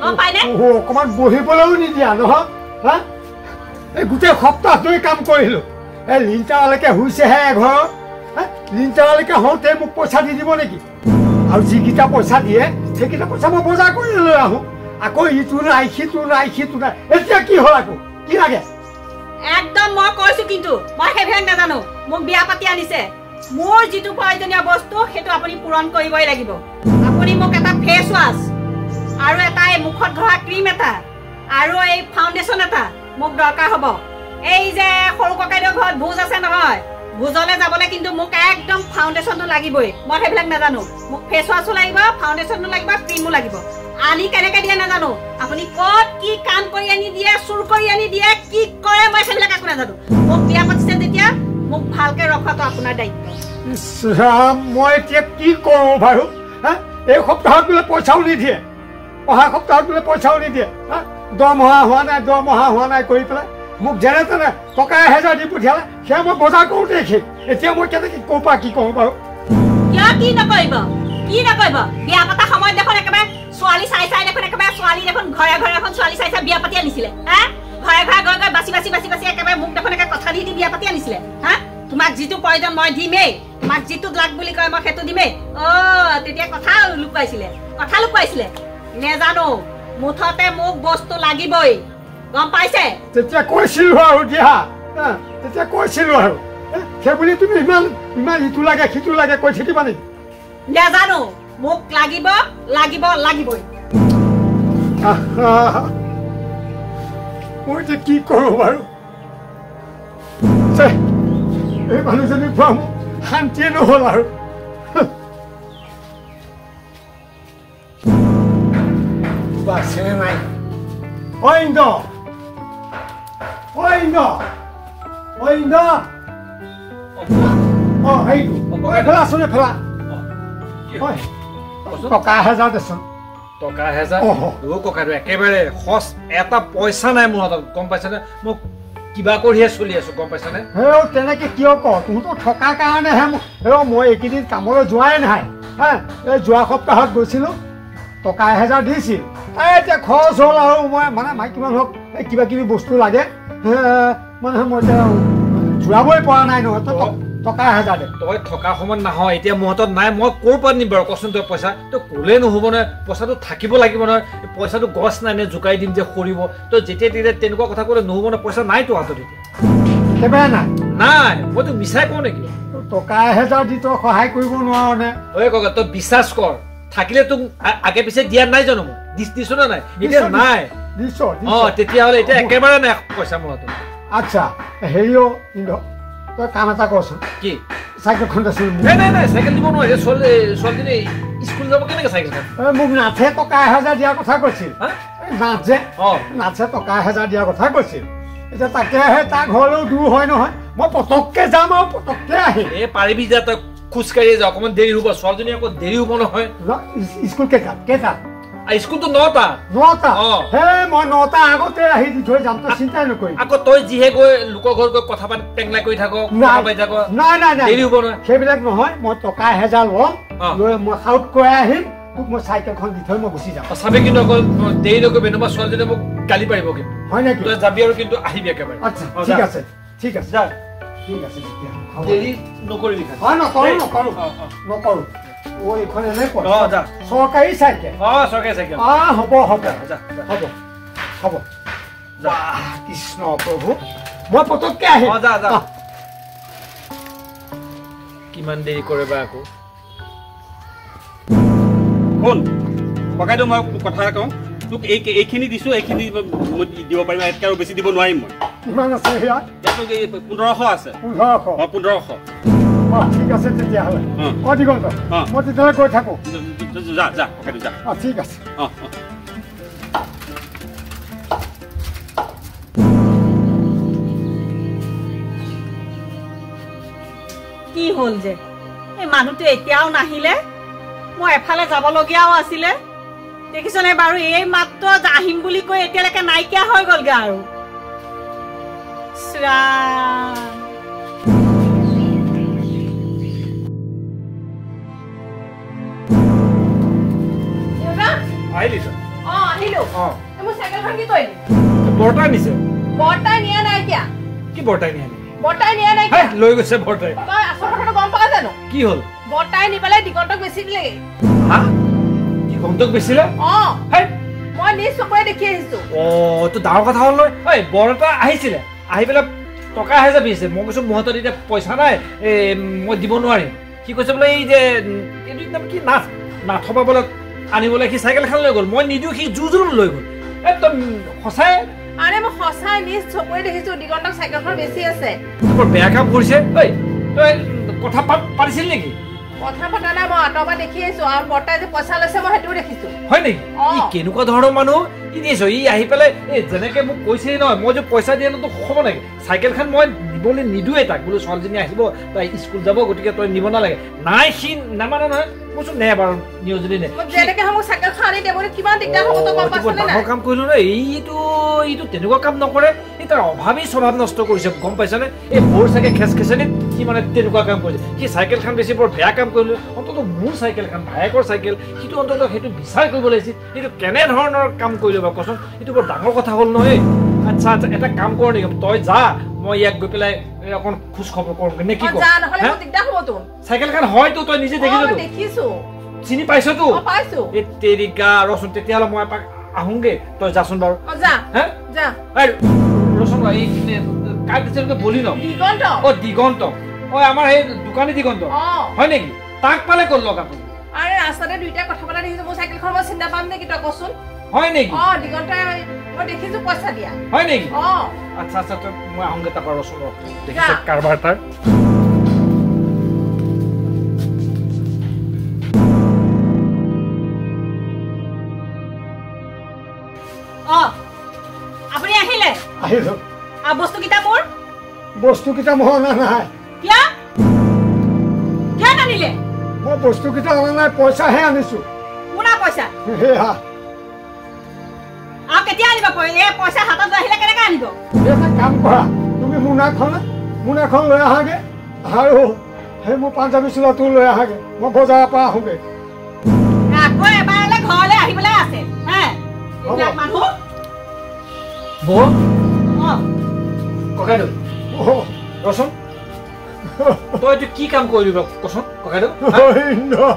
গম পাই নে অকমান বহিবলৈও নিদিয়া নহয় হা এই গোটেই সপ্তাহ ধৰি কাম কৰিলো এই লিণ্টাৰলৈকে হৈছেহে এঘৰ লিণ্টাৰলৈকে হওঁতে মোক পইচা দি দিব নেকি আৰু যিকেইটা পইচা দিয়ে সেইকেইটা পইচা মই বজাৰ কৰি লৈ আহোঁ আকৌ ইটো নাই সিটো নাই এতিয়া কি হ'ল আকৌ কি লাগে একদম মই কৈছো কিন্তু মই সেইবিলাক নাজানো মোক বিয়া পাতি আনিছে মোৰ যিটো প্ৰয়োজনীয় বস্তু সেইটো আপুনি পূৰণ কৰিবই লাগিব আপুনি মোক এটা ফেচ ৱাছ আৰু এটা এই মুখত ঘহা ক্ৰীম এটা আৰু এই ফাউণ্ডেশ্যন এটা মোক দৰকাৰ হ'ব এই যে সৰু ককাইদেউৰ ঘৰত ভোজ আছে নহয় ভোজলৈ যাবলৈ কিন্তু মোক একদম ফাউণ্ডেশ্যনটো লাগিবই মই সেইবিলাক নাজানো মোক ফেচ ৱাছো লাগিব ফাউণ্ডেশ্যনো লাগিব ক্ৰীমো লাগিব আনি কেনেকৈ দিয়ে নাজানো আপুনি ক'ত কি কাম কৰি আনি দিয়ে চুৰ কৰি আনি দিয়ে কি কৰে মই সেইবিলাক একো নাজানো মোক বিয়া পাতিছে যেতিয়া মোক ভালকৈ ৰখাটো আপোনাৰ দায়িত্ব মই এতিয়া কি কৰোঁ বাৰু এই সপ্তাহত বোলে পইচাও নিদিয়ে অহা সপ্তাহত বোলে পইচাও নিদিয়ে দৰমহা হোৱা নাই কৰি পেলাই মোক যেনে তেনে টকা 1000 দি পঠিয়ালে সেয়া মই বজাৰ কৰোঁতে এতিয়া মই কেনেকৈ ক'ৰ পৰা কি কৰোঁ বাৰু কি নকৰিব বিয়া পতা সময়ত দেখোন একেবাৰে ছোৱালী চাই দেখোন একেবাৰে ছোৱালী দেখোন ঘৰে ঘৰে এখন ছোৱালী চাই বিয়া পাতি আনিছিলে ঘৰে ঘৰে গৈ বাচি একেবাৰে মোক দেখোন একে কথা দি বিয়া পাতি আনিছিলে তোমাক যিটো প্ৰয়োজন মই দিমেই তোমাক যিটো লাগ বুলি কয় মই সেইটো দিমেই তেতিয়া কথা লুকুৱাইছিলে নেজানো মুঠতে মোক বস্তু লাগিবই গম পাইছে তেতিয়া কৈছিলো আৰু সেই বুলি তুমি ইমান ইটো লাগে সিটো লাগে কৈ থাকিবা নেকি নেজানো মোক লাগিবই মই এতিয়া কি কৰোঁ বাৰু এই মানুহজনীক পোৱা মোক শান্তিয়ে নহ'ল আৰু বাছেনে নাই টকা 1000 দেচোন টকা 1000 ককাইদেউ একেবাৰে সচ এটা পইচা নাই মোৰ হাতত গম পাইছানে মোক কিবা কৰিহে চলি আছো গম পাইছানে তেনেকে কিয় কওঁ তহঁতৰ থকাৰ কাৰণেহে মই এইকেইদিন কামলৈ যোৱাই নাই এই যোৱা সপ্তাহত গৈছিলোঁ টকা 1000 দিছিল এতিয়া খৰচ হ'ল আৰু মই মানে মাইকী মানুহক কিবা কিবি বস্তু লাগে মানে মই এতিয়া যোৱাবই পৰা নাই নহয় টকা 1000 দে তই থকা সময়ত নহয় এতিয়া মোৰ হাতত নাই মই ক'ৰ পৰা নিম বাৰু কচোন তই পইচা তই ক'লে নহ'ব নহয় পইচাটো থাকিব লাগিব নহয় পইচাটো গছ নাই নে জোকাই দিম যে সৰিব তই যেতিয়া তেতিয়া তেনেকুৱা কথা ক'লে নহ'ব নহয় পইচা নাই তোৰ হাতত এতিয়া একেবাৰে নাই মই তোক মিছাই কওঁ নেকি টকা 1000 দি তই সহায় কৰিব নোৱাৰ নে ঐ ককা তই বিশ্বাস কৰ থাকিলে তোক আগে পিছে দিয়া নাই জানো মোক দিছ না নাই এতিয়া নাই তেতিয়াহ'লে এতিয়া একেবাৰে নাই পইচা মোৰ হাতত আচ্ছা হেৰিও তই কাম এটা কৰচোন কি চাইকেলখন দেচোন নাই চাইকেল দিব নোৱাৰে ছোৱালীজনী স্কুল যাব কেনেকৈ চাইকেলখন মোক নাথে টকা 1000 দিয়াৰ কথা কৈছিল নাথে টকা 1000 দিয়াৰ কথা কৈছিল এতিয়া তাকেহে তাৰ ঘৰলৈও দূৰ হয় নহয় মই পটককৈ যাম আৰু পটককৈ আহিম এই পাৰিবি যে তই খোজকাঢ়িয়ে যাওঁ অকণমান দেৰি হ'ব ছোৱালীজনী আকৌ দেৰি হ'ব নহয় স্কুল কেইটাত স্কুলটো 9টা হে মই 9টা আগতে আহি দি থৈ যাম তই চিন্তাই নকৰিবি আকৌ তই যিহে গৈ লোকৰ ঘৰত গৈ কথা পাতি টেংলাই কৰি থাক নাই দেৰি হ'ব নহয় সেইবিলাক নহয় মই টকা 1000 ল'ম লৈ মই আউট কৰাই আহিম তোক মই চাইকেলখন দি থৈ মই গুচি যাম চাবি কিন্তু অকল দেৰি নকৰিবি নহ'বা ছোৱালীজনীয়ে মোক গালি পাৰিব কিন্তু হয় নেকি তই যাবি আৰু কিন্তু আহিবি একেবাৰে আচ্ছা ঠিক আছে যা ঠিক আছে তেতিয়া দেৰি নকৰিবি নকৰোঁ এইখন এনেকৈ চৰকাৰী চাইকেল হ'ব কৃষ্ণ প্ৰভু মই পটককৈ আহিম কিমান দেৰি কৰে বা আকৌ শুন ককাইদেউ মই কথা এটা কওঁ তোক এইখিনি দিছোঁ এইখিনি দিব পাৰিম ইয়াতকৈ আৰু বেছি দিব নোৱাৰিম মই কিমান আছে ইয়াত 1500 আছে 1500 ঠিক আছে তেতিয়াহ'লে দিগন্ত মই তেতিয়াহ'লে গৈ থাকোঁ যা ককাইদেউ যা ঠিক আছে কি হ'ল যে এই মানুহটো এতিয়াও নাহিলে মই এফালে যাবলগীয়াও আছিলে দেখিছনে বাৰু এই মাত্ৰ আহিম বুলি কৈ এতিয়ালৈকে নাইকিয়া হৈ গ'লগৈ আৰু আহিলো মোৰ চাইকেলখন কি কৰিলি বৰ্তাই নিছে বৰ্তাই নিয়া নাই কিয়া কি বৰ্তাই নিয়া বৰ্তাই নিয়া নাই কিয়া লৈ গৈছে বৰ্তাই তই আচল কথাটো গম পাৱ জানো কি হ'ল বৰ্তাই নি পেলাই দিগন্তক বেছি দিলেগে হা দিগন্তক বেচিলে মই নিজ চকুৰে দেখি আহিছো তো ডাঙৰ কথা হ'ল নহয় ঐ বৰতা আহিছিলে আহি পেলাই টকা এহেজাৰ বিচাৰিছে মই কৈছো মোৰ হাতত এতিয়া পইচা নাই মই দিব নোৱাৰিম সি কৈছে বোলে এই যে এইটো একদম কি নাথবা বোলে আনিবলৈ সি চাইকেল এখন লৈ গ'ল মই নিদিওঁ সি জোৰ লৈ গ'ল একদম সঁচাই আৰে মই সঁচাই নিজ চকুৰে দেখিছো দিগন্তক চাইকেলখন বেছি আছে বৰ বেয়া কাম কৰিছে ঐ তই কথা পাতিছিল নেকি কথা পতা নাই মই আঁতৰ পৰা দেখি আহিছো আৰু বৰ্তাই যে পইচা লৈছে মই সেইটোও দেখিছো হয় নেকি ই কেনেকুৱা ধৰণৰ মানুহ ই দিছ ই আহি পেলাই এই যেনেকে মোক কৈছেই নহয় মই যে পইচা দিয়ে নতো হ'ব নেকি চাইকেলখন মই নিবলৈ নিদোৱে তাক বোলো ছোৱালীজনী আহিব তাই স্কুল যাব গতিকে তই নিব নালাগে নাই সি নামানে নহয় কৈছো নে বাৰু নিয়জনী নে যেনেকে মোক চাইকেলখন আনি দেবলৈ কিমান দিগদাৰ হ'ব তই গম পাইছ নে ডাঙৰ কাম কৰিলো ন এইটো তেনেকুৱা কাম নকৰে এই তাৰ অভাৱেই স্বভাৱ নষ্ট কৰিছে গম পাইছানে এই বৰ চাগে খেচখেচনিত সি মানে তেনেকুৱা কাম কৰিছে সি চাইকেলখন বেছি বৰ বেয়া কাম কৰিলো অন্তত মোৰ চাইকেলখন ভায়েকৰ চাইকেল সিটো অন্তত সেইটো বিচাৰ কৰিব লাগিছিল এইটো কেনেধৰণৰ কাম কৰিলো বাৰু কচোন এইটো বৰ ডাঙৰ কথা হ'ল নহয় আচ্ছা আচ্ছা এটা কাম কৰ নেকি তই যা মই ইয়াক গৈ পেলাই অকণ খোজ খবৰ কৰোঁ নে কি কওঁ চাইকেলখন হয়তো তই নিজে দেখিছো চিনি পাইছতো এই তেৰিকা ৰচোন তেতিয়াহ'লে মই এপাক আহোঁগে তই যাচোন বাৰু ৰচোন এই কাক দিছে বলি ন দিগন্ত আমাৰ সেই দোকানী দিগন্ত হয় নেকি তাক পালে ক'ত লগ আপুনি আৰে ৰাস্তাতে দুইটা কথা পতা দেখিছো মোৰ চাইকেলখন মই চিন্তা পাম নেকি তই কচোন হয় নেকি দিগন্তাই মই দেখিছো পইচা দিয়া হয় নেকি আচ্ছা আচ্ছা তই মই আহোঁগে তাৰপৰা ৰচোন দেখিছে কাৰবাৰ তাৰ আপুনি আহিলে আহিলো বস্তুকেইটা মোৰ বস্তুকেইটা মই অনা নাই কিয় আনিলে মই বস্তুকেইটা অনা নাই পইচাহে আনিছো মোনা পইচা সেয়া কেতিয়া আনিব পইচা হাতত আহিলে কেনেকৈ আনিব এটা কাম কৰা তুমি মোনাখন লৈ আহাগে আৰু সেই মোৰ পাঞ্জাবী চোলাটো লৈ আহাগে মই বজাৰৰ পৰা আহোঁগে আকৌ এবাৰলে ঘৰলৈ আহিবলৈ আছে মানুহ ককাইদেউ ৰচোন তই এইটো কি কাম কৰিলি কচোন ককাইদেউ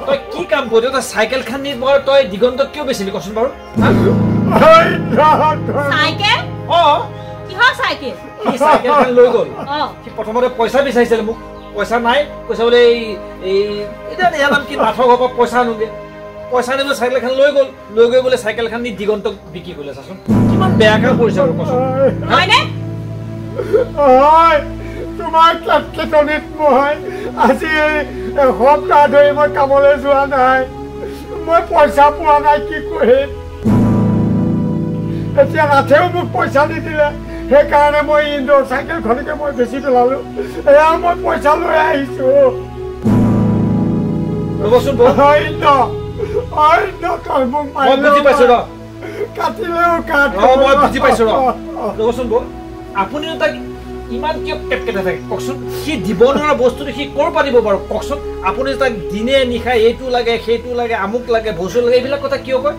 তই কি কাম কৰিলি তই চাইকেলখন নি তই দিগন্তক কিয় বেচিলি কচোন বাৰু চাইকেলখন লৈ গ'ল সি প্ৰথমতে পইচা বিচাৰিছিলে মোক পইচা নাই কৈছে বোলে এতিয়া নাম কি নাথৰ ঘৰৰ পৰা পইচা আনোগে পইচা আনিব চাইকেলখন লৈ গৈ বোলে চাইকেলখন নি দিগন্তক বিক্ৰী কৰিলে চাচোন কিমান বেয়া কাম কৰিছে বাৰু কচোন তোমাৰ কেটনিত মই আজি এসপ্তাহ ধৰি মই কামলৈ যোৱা নাই মই পইচা পোৱা নাই কি কৰিম এতিয়া নাথেও মোক পইচা নিদিলে সেইকাৰণে মই ইন্দোৰ চাইকেলখনকে মই বেছি পেলালো এয়া মই পইচা লৈ আহিছো আপুনিও তাক ইমান কিয় কেটকেটা থাকে কওকচোন সি দিব নোৱাৰা বস্তুটো সি ক'ৰ পৰা দিব বাৰু কওকচোন আপুনি তাক দিনে নিশাই এইটো লাগে সেইটো লাগে আমুক লাগে ভোজো লাগে এইবিলাক কথা কিয় কয়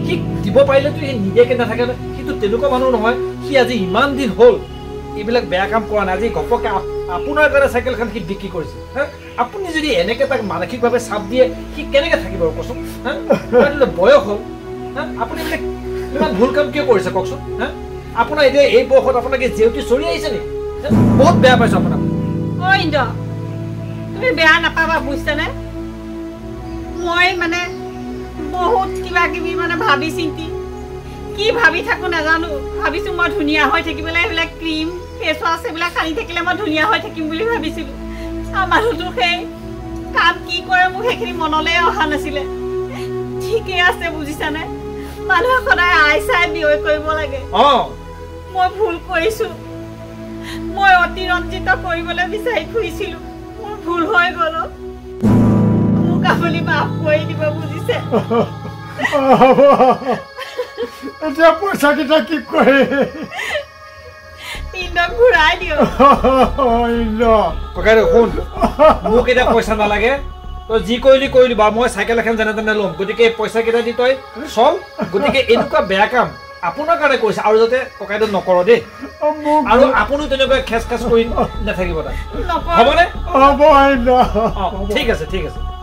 সি দিব পাৰিলেতো সি নিদিয়াকে নাথাকে ন সিটো তেনেকুৱা মানুহ নহয় সি আজি ইমান দিন হ'ল এইবিলাক বেয়া কাম কৰা নাই আজি ঘপককে আপোনাৰ কাৰণে চাইকেলখন সি বিক্ৰী কৰিছে আপুনি যদি এনেকে তাক মানসিকভাৱে চাপ দিয়ে সি কেনেকে থাকিব কওকচোন বয়স হ'ল আপুনি ইমান ভুল কাম কিয় কৰিছে কওকচোন আপোনাৰ এতিয়া এই বয়সত আপোনাকে জেউতি চৰি আহিছে নেকি বহুত বেয়া পাইছো আপোনাক ইন্দ্ৰ তুমি বেয়া নাপাবা বুজিছানে মই মানে বহুত কিবা কিবি মানে ভাবি চিন্তি কি ভাবি থাকো নাজানো ভাবিছো মই ধুনীয়া হৈ থাকিবলৈ এইবিলাক ক্ৰীম ফেচ ৱাছ এইবিলাক সানি থাকিলে মই ধুনীয়া হৈ থাকিম বুলি ভাবিছিলো মানুহটো সেই কাম কি কৰে মোক সেইখিনি মনলৈ অহা নাছিলে ঠিকে আছে বুজিছানে মানুহে সদায় আই চাই বিয় কৰিব লাগে মই ভুল কৰিছো মই অতিৰঞ্জিত কৰিবলৈ বিচাৰি ফুৰিছিলো মোৰ ভুল হৈ গ'ল মোক আপুনি মাফ কৰি দিব বুজিছে এতিয়া পইচাকেইটা কি কৰে ইন্দক ঘূৰাই দিয়ক ককাইদেউ শুন মোক এতিয়া পইচা নালাগে তই যি কৰিলি বাৰু মই চাইকেল এখন যেনে তেনে ল'ম গতিকে পইচা কেইটা দি তই চল গতিকে এনেকুৱা বেয়া কাম আপোনাৰ কাৰণে কৈছে আৰু যাতে ককাইদেউ নকৰ দেই আৰু আপুনিও তেনেকৈ খেচ খেচ কৰি নাথাকিব তাই হ'বনে হ'ব ঠিক আছে